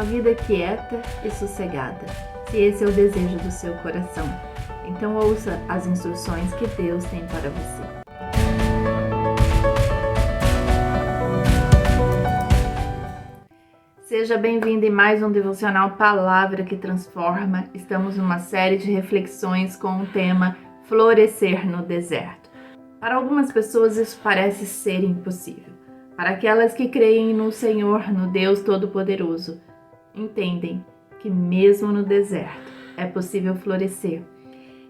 uma vida quieta e sossegada, se esse é o desejo do seu coração. Então ouça as instruções que Deus tem para você. Seja bem-vindo em mais um devocional Palavra que Transforma. Estamos numa série de reflexões com o tema Florescer no Deserto. Para algumas pessoas isso parece ser impossível. Para aquelas que creem no Senhor, no Deus Todo-Poderoso, entendem que mesmo no deserto é possível florescer.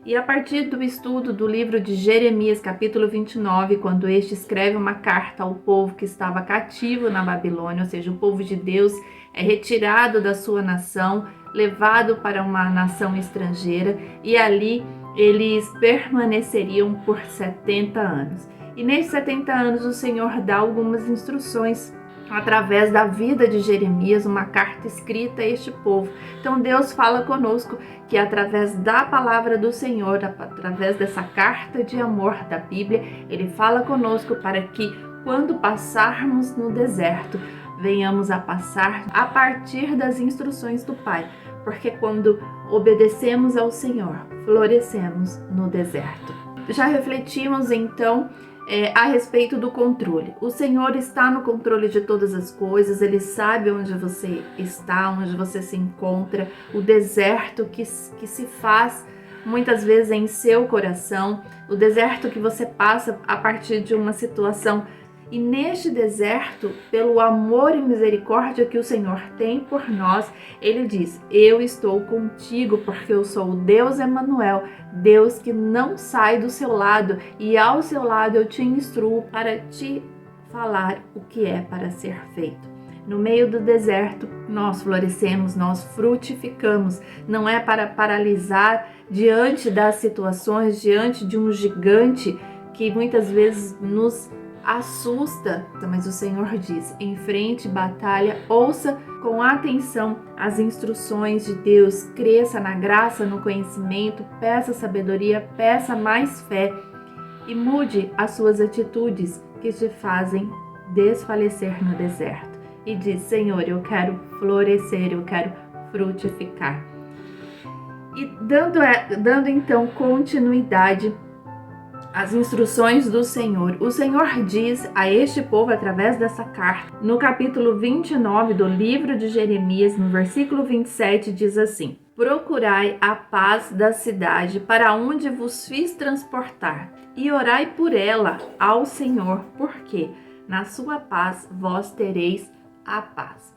E a partir do estudo do livro de Jeremias, capítulo 29, quando este escreve uma carta ao povo que estava cativo na Babilônia, ou seja, o povo de Deus é retirado da sua nação, levado para uma nação estrangeira, e ali eles permaneceriam por 70 anos. E nesses 70 anos o Senhor dá algumas instruções através da vida de Jeremias, uma carta escrita a este povo. Então Deus fala conosco que através da palavra do Senhor, através dessa carta de amor da Bíblia, Ele fala conosco para que quando passarmos no deserto, venhamos a passar a partir das instruções do Pai, porque quando obedecemos ao Senhor, florescemos no deserto. Já refletimos então a respeito do controle. O Senhor está no controle de todas as coisas, Ele sabe onde você está, onde você se encontra, o deserto que se faz muitas vezes em seu coração, o deserto que você passa a partir de uma situação. E neste deserto, pelo amor e misericórdia que o Senhor tem por nós, Ele diz: eu estou contigo, porque eu sou o Deus Emanuel, Deus que não sai do seu lado, e ao seu lado eu te instruo para te falar o que é para ser feito. No meio do deserto, nós florescemos, nós frutificamos. Não é para paralisar diante das situações, diante de um gigante que muitas vezes nos assusta, mas o Senhor diz: enfrente batalha, ouça com atenção as instruções de Deus, cresça na graça, no conhecimento, peça sabedoria, peça mais fé e mude as suas atitudes que te fazem desfalecer no deserto. E diz: Senhor, eu quero florescer, eu quero frutificar. E dando então continuidade as instruções do Senhor. O Senhor diz a este povo através dessa carta, no capítulo 29 do livro de Jeremias, no versículo 27, diz assim: procurai a paz da cidade para onde vos fiz transportar, e orai por ela ao Senhor, porque na sua paz vós tereis a paz.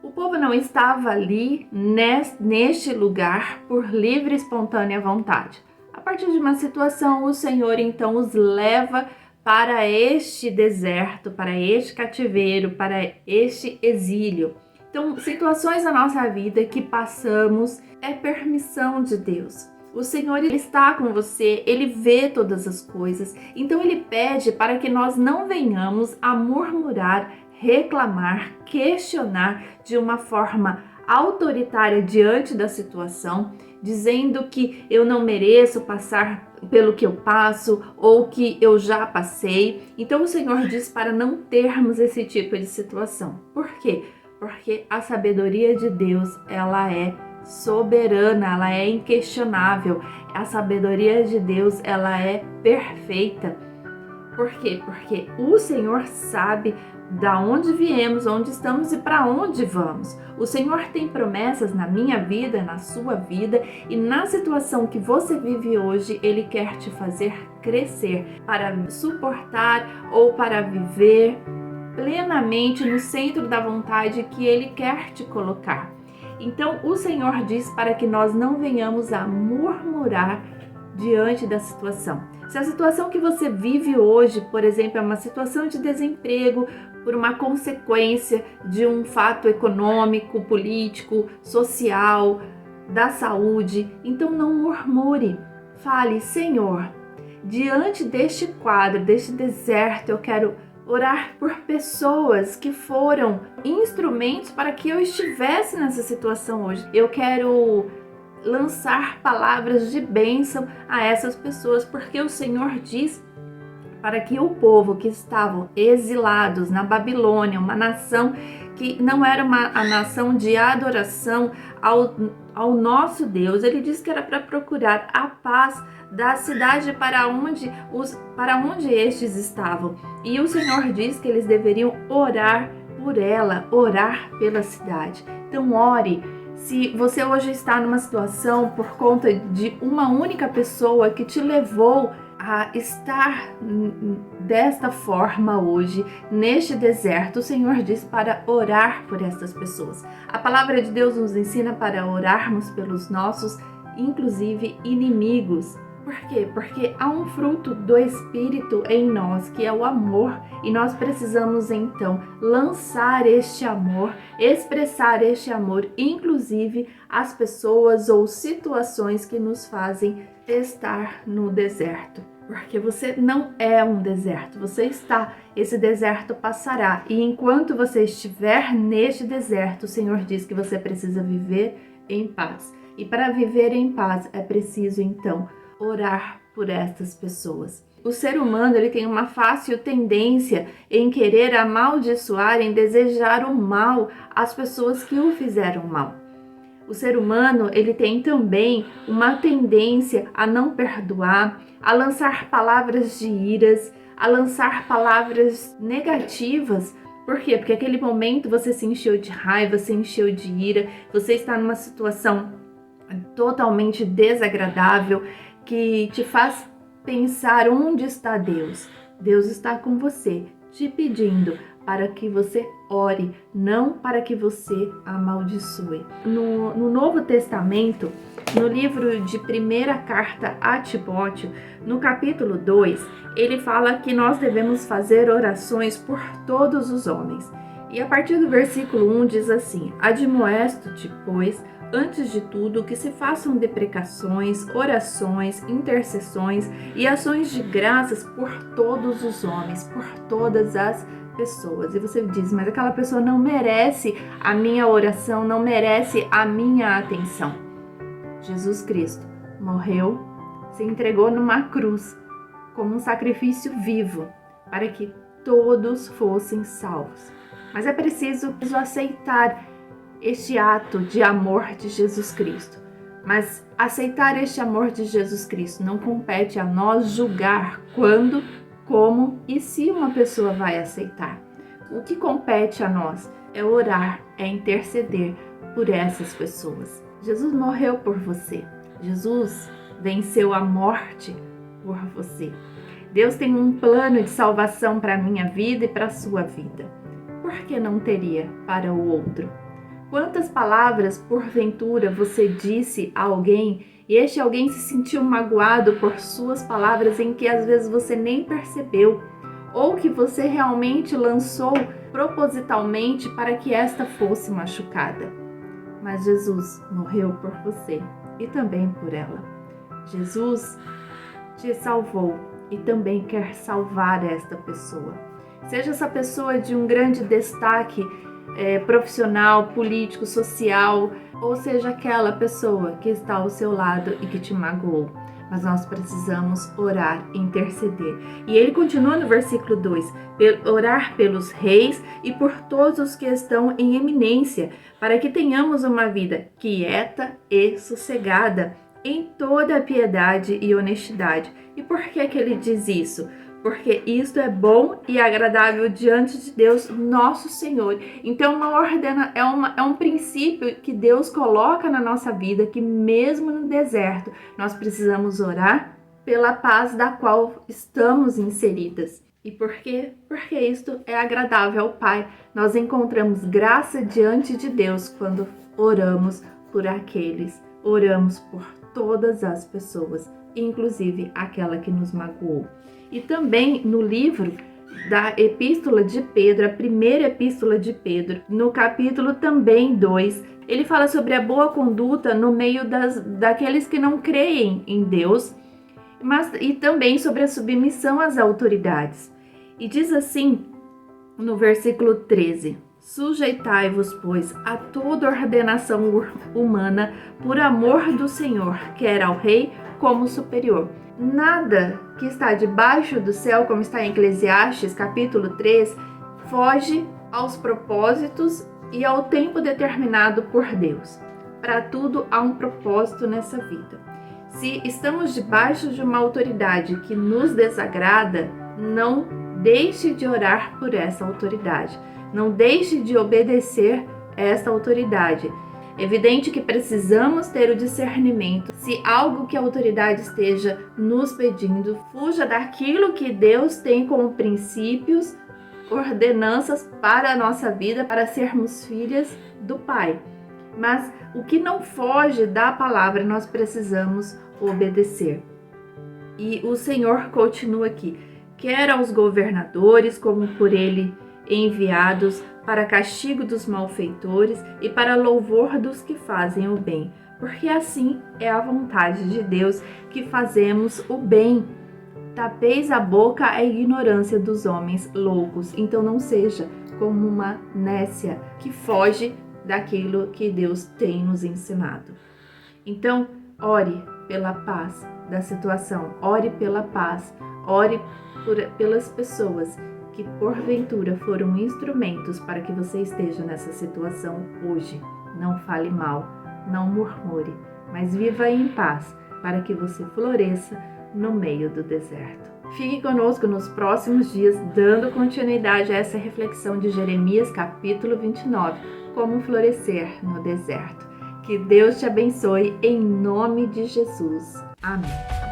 O povo não estava ali neste lugar por livre e espontânea vontade. A partir de uma situação, o Senhor então os leva para este deserto, para este cativeiro, para este exílio. Então, situações na nossa vida que passamos é permissão de Deus. O Senhor, Ele está com você, Ele vê todas as coisas. Então, Ele pede para que nós não venhamos a murmurar, reclamar, questionar de uma forma autoritária diante da situação, dizendo que eu não mereço passar pelo que eu passo ou que eu já passei. Então o Senhor diz para não termos esse tipo de situação. Por quê? Porque a sabedoria de Deus, ela é soberana, ela é inquestionável. A sabedoria de Deus, ela é perfeita. Por quê? Porque o Senhor sabe da onde viemos, onde estamos e para onde vamos. O Senhor tem promessas na minha vida, na sua vida, e na situação que você vive hoje, Ele quer te fazer crescer para suportar ou para viver plenamente no centro da vontade que Ele quer te colocar. Então, o Senhor diz para que nós não venhamos a murmurar diante da situação. Se a situação que você vive hoje, por exemplo, é uma situação de desemprego por uma consequência de um fato econômico, político, social, da saúde, então não murmure. Fale: Senhor, diante deste quadro, deste deserto, eu quero orar por pessoas que foram instrumentos para que eu estivesse nessa situação hoje. Eu quero lançar palavras de bênção a essas pessoas, porque o Senhor diz para que o povo que estavam exilados na Babilônia, uma nação que não era a nação de adoração ao nosso Deus, ele disse que era para procurar a paz da cidade para onde estes estavam. E o Senhor diz que eles deveriam orar por ela, orar pela cidade. Então ore. Se você hoje está numa situação por conta de uma única pessoa que te levou a estar desta forma hoje, neste deserto, o Senhor diz para orar por essas pessoas. A palavra de Deus nos ensina para orarmos pelos nossos, inclusive, inimigos. Por quê? Porque há um fruto do Espírito em nós, que é o amor, e nós precisamos então lançar este amor, expressar este amor, inclusive às pessoas ou situações que nos fazem estar no deserto. Porque você não é um deserto, você está, esse deserto passará. E enquanto você estiver neste deserto, o Senhor diz que você precisa viver em paz. E para viver em paz é preciso então orar por estas pessoas. O ser humano, ele tem uma fácil tendência em querer amaldiçoar, em desejar o mal às pessoas que o fizeram mal. O ser humano, ele tem também uma tendência a não perdoar, a lançar palavras de iras, a lançar palavras negativas. Por quê? Porque naquele momento você se encheu de raiva, se encheu de ira, você está numa situação totalmente desagradável, que te faz pensar onde está Deus. Deus está com você, te pedindo para que você ore, não para que você amaldiçoe. No Novo Testamento, no livro de 1ª carta a Timóteo, no capítulo 2, ele fala que nós devemos fazer orações por todos os homens. E a partir do versículo 1 diz assim: admoesto-te, pois, antes de tudo, que se façam deprecações, orações, intercessões e ações de graças por todos os homens, por todas as pessoas. E você diz, mas aquela pessoa não merece a minha oração, não merece a minha atenção. Jesus Cristo morreu, se entregou numa cruz como um sacrifício vivo para que todos fossem salvos. Mas é preciso aceitar este ato de amor de Jesus Cristo. Mas aceitar este amor de Jesus Cristo não compete a nós julgar quando, como e se uma pessoa vai aceitar. O que compete a nós é orar, é interceder por essas pessoas. Jesus morreu por você. Jesus venceu a morte por você. Deus tem um plano de salvação para a minha vida e para a sua vida. Por que não teria para o outro? Quantas palavras, porventura, você disse a alguém e este alguém se sentiu magoado por suas palavras em que às vezes você nem percebeu, ou que você realmente lançou propositalmente para que esta fosse machucada? Mas Jesus morreu por você e também por ela. Jesus te salvou e também quer salvar esta pessoa. Seja essa pessoa de um grande destaque profissional, político, social, ou seja aquela pessoa que está ao seu lado e que te magoou. Mas nós precisamos orar, interceder. E ele continua no versículo 2, orar pelos reis e por todos os que estão em eminência, para que tenhamos uma vida quieta e sossegada, em toda a piedade e honestidade. E por que ele diz isso? Porque isto é bom e agradável diante de Deus, nosso Senhor. Então, é um princípio que Deus coloca na nossa vida, que mesmo no deserto, nós precisamos orar pela paz da qual estamos inseridas. E por quê? Porque isto é agradável ao Pai. Nós encontramos graça diante de Deus quando oramos por aqueles, oramos por todas as pessoas, inclusive aquela que nos magoou. E também no livro da Epístola de Pedro, a primeira Epístola de Pedro, no capítulo também 2, ele fala sobre a boa conduta no meio daqueles que não creem em Deus, e também sobre a submissão às autoridades. E diz assim no versículo 13: sujeitai-vos, pois, a toda ordenação humana por amor do Senhor, quer ao rei como superior. nada que está debaixo do céu, como está em Eclesiastes, capítulo 3, foge aos propósitos e ao tempo determinado por Deus. Para tudo há um propósito nessa vida. Se estamos debaixo de uma autoridade que nos desagrada, não deixe de orar por essa autoridade. Não deixe de obedecer a essa autoridade. É evidente que precisamos ter o discernimento. Se algo que a autoridade esteja nos pedindo, fuja daquilo que Deus tem como princípios, ordenanças para a nossa vida, para sermos filhas do Pai. Mas o que não foge da palavra, nós precisamos obedecer. E o Senhor continua aqui. Quer aos governadores, como por ele enviados, para castigo dos malfeitores e para louvor dos que fazem o bem. Porque assim é a vontade de Deus, que fazemos o bem. Tapeis a boca à ignorância dos homens loucos. Então não seja como uma nécia que foge daquilo que Deus tem nos ensinado. Então, ore pela paz da situação, ore pela paz, ore pelas pessoas que porventura foram instrumentos para que você esteja nessa situação hoje. Não fale mal, não murmure, mas viva em paz para que você floresça no meio do deserto. Fique conosco nos próximos dias, dando continuidade a essa reflexão de Jeremias capítulo 29, como florescer no deserto. Que Deus te abençoe em nome de Jesus. Amém.